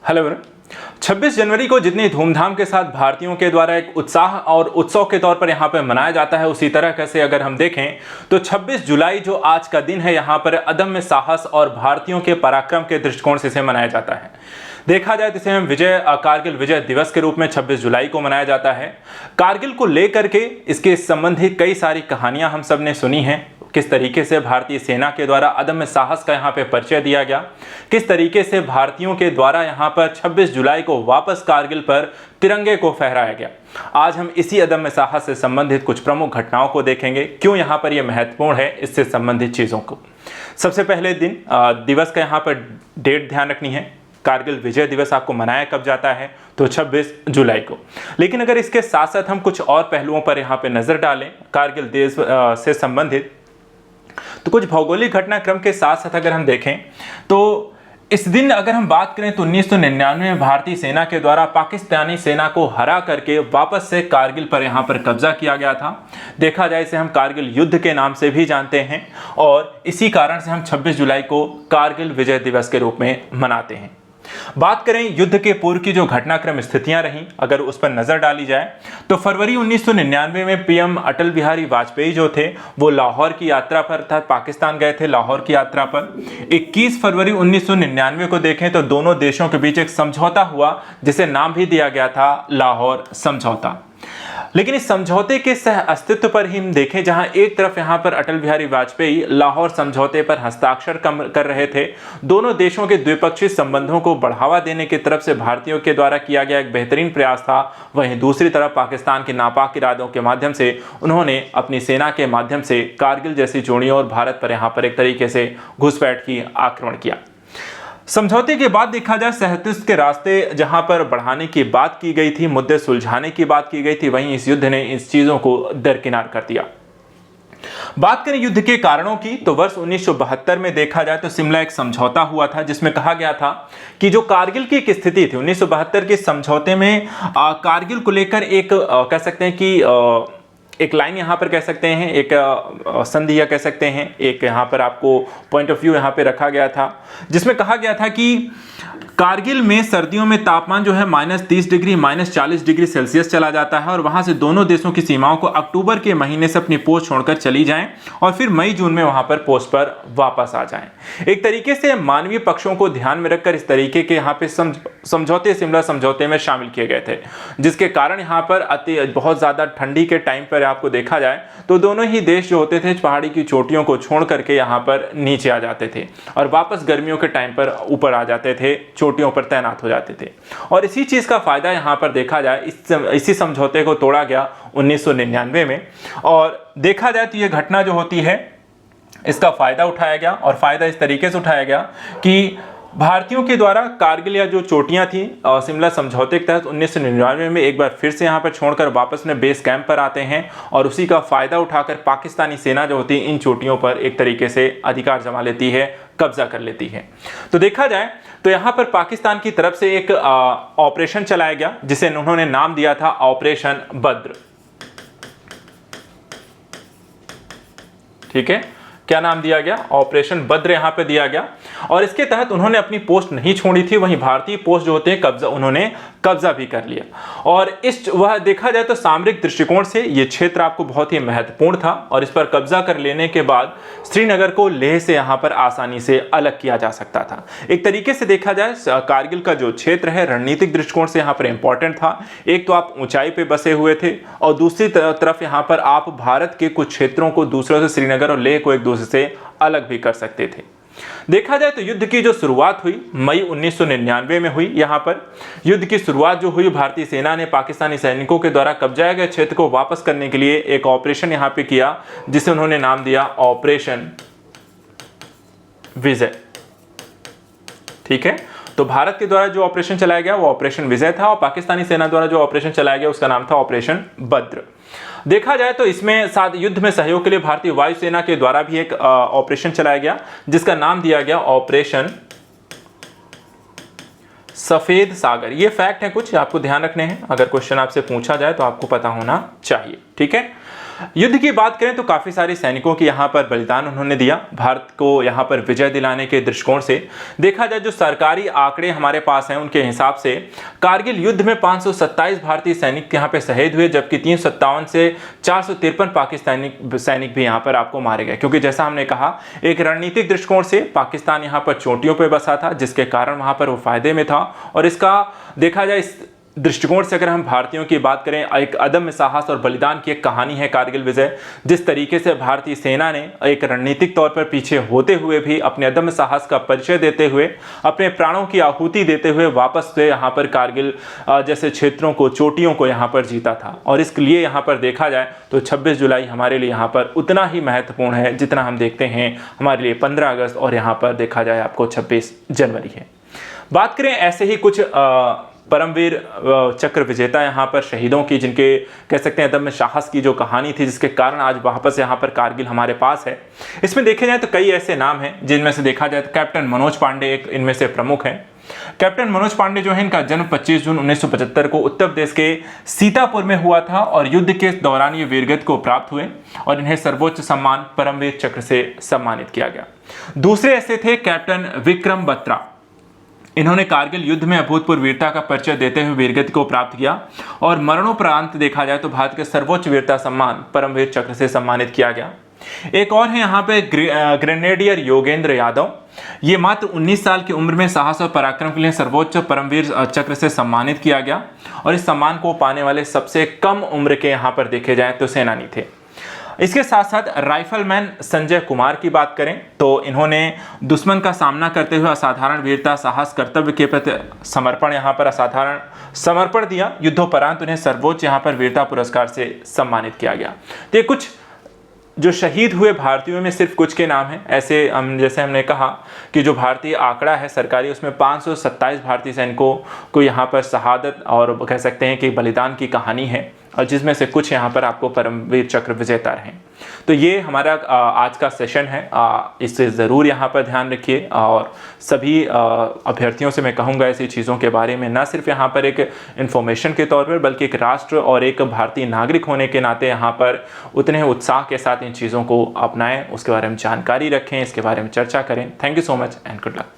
Hello everyone. 26 जनवरी को जितनी धूमधाम के साथ भारतीयों के द्वारा एक उत्साह और उत्सव के तौर पर यहाँ पर मनाया जाता है, उसी तरह कैसे अगर हम देखें तो 26 जुलाई जो आज का दिन है, यहाँ पर अदम्य साहस और भारतीयों के पराक्रम के दृष्टिकोण से इसे मनाया जाता है। देखा जाए तो इसे हम कारगिल विजय दिवस के रूप में 26 जुलाई को मनाया जाता है। कारगिल को लेकर के इसके संबंधित कई सारी कहानियां हम सब ने सुनी हैं। किस तरीके से भारतीय सेना के द्वारा अदम्य साहस का यहाँ पे परिचय दिया गया, किस तरीके से भारतीयों के द्वारा यहाँ पर 26 जुलाई को वापस कारगिल पर तिरंगे को फहराया गया। आज हम इसी अदम्य साहस से संबंधित कुछ प्रमुख घटनाओं को देखेंगे, क्यों यहाँ पर यह महत्वपूर्ण है, इससे संबंधित चीज़ों को। सबसे पहले दिवस का यहाँ पर डेट ध्यान रखनी है। कारगिल विजय दिवस आपको मनाया कब जाता है, तो 26 जुलाई को। लेकिन अगर इसके साथ साथ हम कुछ और पहलुओं पर यहाँ पे नज़र डालें कारगिल देश से संबंधित, तो कुछ भौगोलिक घटनाक्रम के साथ साथ अगर हम देखें तो इस दिन अगर हम बात करें तो 1999 में भारतीय सेना के द्वारा पाकिस्तानी सेना को हरा करके वापस से कारगिल पर यहाँ पर कब्जा किया गया था। देखा जाए इसे हम कारगिल युद्ध के नाम से भी जानते हैं और इसी कारण से हम 26 जुलाई को कारगिल विजय दिवस के रूप में मनाते हैं। बात करें युद्ध के पूर्व की जो घटनाक्रम स्थितियां रहीं, अगर उस पर नजर डाली जाए तो फरवरी 1999 में पीएम अटल बिहारी वाजपेयी जो थे वो लाहौर की यात्रा पर अर्थात पाकिस्तान गए थे लाहौर की यात्रा पर। 21 फरवरी 1999 को देखें तो दोनों देशों के बीच एक समझौता हुआ जिसे नाम भी दिया गया था लाहौर समझौता। लेकिन इस समझौते के सह अस्तित्व पर ही हम देखें, जहां एक तरफ यहां पर अटल बिहारी वाजपेयी लाहौर समझौते पर हस्ताक्षर कर रहे थे, दोनों देशों के द्विपक्षीय संबंधों को बढ़ावा देने की तरफ से भारतीयों के द्वारा किया गया एक बेहतरीन प्रयास था। वहीं दूसरी तरफ पाकिस्तान के नापाक इरादों के माध्यम से उन्होंने अपनी सेना के माध्यम से कारगिल जैसी चोटियों और भारत पर यहाँ पर एक तरीके से घुसपैठ की आक्रमण किया। समझौते के बाद देखा जाए सहतुष्ट के रास्ते जहां पर बढ़ाने की बात की गई थी, मुद्दे सुलझाने की बात की गई थी, वहीं इस युद्ध ने इस चीजों को दरकिनार कर दिया। बात करें युद्ध के कारणों की तो वर्ष 1972 में देखा जाए तो शिमला एक समझौता हुआ था जिसमें कहा गया था कि जो कारगिल की एक स्थिति थी 1972 के समझौते में कारगिल को लेकर एक कह सकते हैं कि एक लाइन यहाँ पर कह सकते हैं, एक संधि या कह सकते हैं, एक यहाँ पर आपको पॉइंट ऑफ व्यू यहाँ पे रखा गया था जिसमें कहा गया था कि कारगिल में सर्दियों में तापमान जो है -30 डिग्री -40 डिग्री सेल्सियस चला जाता है और वहां से दोनों देशों की सीमाओं को अक्टूबर के महीने से अपनी पोस्ट छोड़कर चली जाएं और फिर मई जून में वहां पर पोस्ट पर वापस आ जाएं। एक तरीके से मानवीय पक्षों को ध्यान में रखकर इस तरीके के यहाँ पे समझौते शिमला समझौते में शामिल किए गए थे, जिसके कारण यहाँ पर बहुत ज्यादा ठंडी के टाइम पर आपको देखा जाए तो दोनों ही देश जो होते थे पहाड़ी की चोटियों को छोड़ करके यहाँ पर नीचे आ जाते थे और वापस गर्मियों के टाइम पर ऊपर आ जाते थे, चोटियों पर तैनात हो जाते थे। और इसी चीज का फायदा यहाँ पर देखा जाए इसी समझौते को तोड़ा गया 1999 में और देखा जाए तो ये घटना जो होती है इसका फायदा उठाया गया और फायदा इस तरीके से उठाया गया कि भारतीयों के द्वारा कारगिल या जो चोटियां थी शिमला समझौते के तहत 1999 में एक बार फिर से यहां पर छोड़कर वापस अपने बेस कैंप पर आते हैं और उसी का फायदा उठाकर पाकिस्तानी सेना जो होती है इन चोटियों पर एक तरीके से अधिकार जमा लेती है, कब्जा कर लेती है। तो देखा जाए तो यहां पर पाकिस्तान की तरफ से एक ऑपरेशन चलाया गया जिसे उन्होंने नाम दिया था ऑपरेशन बद्र। ठीक है, क्या नाम दिया गया? ऑपरेशन बद्र यहां पे दिया गया और इसके तहत उन्होंने अपनी पोस्ट नहीं छोड़ी थी, वहीं भारतीय पोस्ट जो होते हैं उन्होंने कब्जा भी कर लिया। और वह देखा जाए तो सामरिक दृष्टिकोण से यह क्षेत्र आपको बहुत ही महत्वपूर्ण था और इस पर कब्जा कर लेने के बाद श्रीनगर को लेह से यहां पर आसानी से अलग किया जा सकता था। एक तरीके से देखा जाए कारगिल का जो क्षेत्र है रणनीतिक दृष्टिकोण से यहां पर इंपॉर्टेंट था। एक तो आप ऊंचाई पे बसे हुए थे और दूसरी तरफ यहां पर आप भारत के कुछ क्षेत्रों को दूसरों से श्रीनगर और लेह को एक दूसरे से अलग भी कर सकते थे। देखा जाए तो युद्ध की जो शुरुआत हुई मई 1999 में हुई। यहां पर युद्ध की शुरुआत जो हुई, भारतीय सेना ने पाकिस्तानी सैनिकों के द्वारा कब्जाए गए क्षेत्र को वापस करने के लिए एक ऑपरेशन यहां पे किया जिसे उन्होंने नाम दिया ऑपरेशन विजय। ठीक है, तो भारत के द्वारा जो ऑपरेशन चलाया गया वो ऑपरेशन विजय था और पाकिस्तानी सेना द्वारा जो ऑपरेशन चलाया गया उसका नाम था ऑपरेशन बद्र। देखा जाए तो इसमें साथ युद्ध में सहयोग के लिए भारतीय वायुसेना के द्वारा भी एक ऑपरेशन चलाया गया जिसका नाम दिया गया ऑपरेशन सफेद सागर। ये फैक्ट है कुछ आपको ध्यान रखने हैं, अगर क्वेश्चन आपसे पूछा जाए तो आपको पता होना चाहिए। ठीक है, युद्ध की बात करें तो काफ़ी सारे सैनिकों की यहाँ पर बलिदान उन्होंने दिया। भारत को यहाँ पर विजय दिलाने के दृष्टिकोण से देखा जाए, जो सरकारी आंकड़े हमारे पास हैं उनके हिसाब से कारगिल युद्ध में 527 भारतीय सैनिक यहाँ पे शहीद हुए, जबकि 357 से 453 पाकिस्तानी सैनिक भी यहाँ पर आपको मारे गए। क्योंकि जैसा हमने कहा, एक रणनीतिक दृष्टिकोण से पाकिस्तान यहाँ पर चोटियों पर बसा था, जिसके कारण वहाँ पर वो फायदे में था। और इसका देखा जाए इस दृष्टिकोण से अगर हम भारतीयों की बात करें, एक अदम्य साहस और बलिदान की एक कहानी है कारगिल विजय। जिस तरीके से भारतीय सेना ने एक रणनीतिक तौर पर पीछे होते हुए भी अपने अदम्य साहस का परिचय देते हुए, अपने प्राणों की आहुति देते हुए वापस से यहाँ पर कारगिल जैसे क्षेत्रों को, चोटियों को यहाँ पर जीता था। और इसके लिए यहाँ पर देखा जाए तो 26 जुलाई हमारे लिए यहाँ पर उतना ही महत्वपूर्ण है जितना हम देखते हैं हमारे लिए 15 अगस्त और यहाँ पर देखा जाए आपको 26 जनवरी है। बात करें ऐसे ही कुछ परमवीर चक्र विजेता यहाँ पर शहीदों की, जिनके कह सकते हैं अदम्य साहस की जो कहानी थी, जिसके कारण आज वापस यहाँ पर कारगिल हमारे पास है। इसमें देखे जाए तो कई ऐसे नाम हैं, जिनमें से देखा जाए तो कैप्टन मनोज पांडे एक इनमें से प्रमुख हैं। कैप्टन मनोज पांडे जो है, इनका जन्म 25 जून 1975 को उत्तर प्रदेश के सीतापुर में हुआ था और युद्ध के दौरान ये वीरगति को प्राप्त हुए और इन्हें सर्वोच्च सम्मान परमवीर चक्र से सम्मानित किया गया। दूसरे ऐसे थे कैप्टन विक्रम बत्रा। इन्होंने कारगिल युद्ध में अभूतपूर्व वीरता का परिचय देते हुए वीरगति को प्राप्त किया और मरणोपरांत देखा जाए तो भारत के सर्वोच्च वीरता सम्मान परमवीर चक्र से सम्मानित किया गया। एक और है यहाँ पे ग्रेनेडियर योगेंद्र यादव। ये मात्र 19 साल की उम्र में साहस और पराक्रम के लिए सर्वोच्च परमवीर चक्र से सम्मानित किया गया और इस सम्मान को पाने वाले सबसे कम उम्र के यहाँ पर देखे जाए तो सेनानी थे। इसके साथ साथ राइफलमैन संजय कुमार की बात करें तो इन्होंने दुश्मन का सामना करते हुए असाधारण वीरता, साहस, कर्तव्य के प्रति समर्पण यहाँ पर असाधारण समर्पण दिया। युद्धोपरांत उन्हें सर्वोच्च यहाँ पर वीरता पुरस्कार से सम्मानित किया गया। तो ये कुछ जो शहीद हुए भारतीयों में सिर्फ कुछ के नाम हैं। ऐसे जैसे हमने कहा कि जो भारतीय आंकड़ा है सरकारी, उसमें 527 भारतीय सैनिकों को यहाँ पर शहादत और कह सकते हैं कि बलिदान की कहानी है, और जिसमें से कुछ यहाँ पर आपको परमवीर चक्र विजेता रहे। तो ये हमारा आज का सेशन है, इससे ज़रूर यहाँ पर ध्यान रखिए। और सभी अभ्यर्थियों से मैं कहूँगा ऐसी चीज़ों के बारे में ना सिर्फ यहाँ पर एक इन्फॉर्मेशन के तौर पर, बल्कि एक राष्ट्र और एक भारतीय नागरिक होने के नाते यहाँ पर उतने उत्साह के साथ इन चीज़ों को अपनाएं, उसके बारे में जानकारी रखें, इसके बारे में चर्चा करें। Thank you so much and good luck.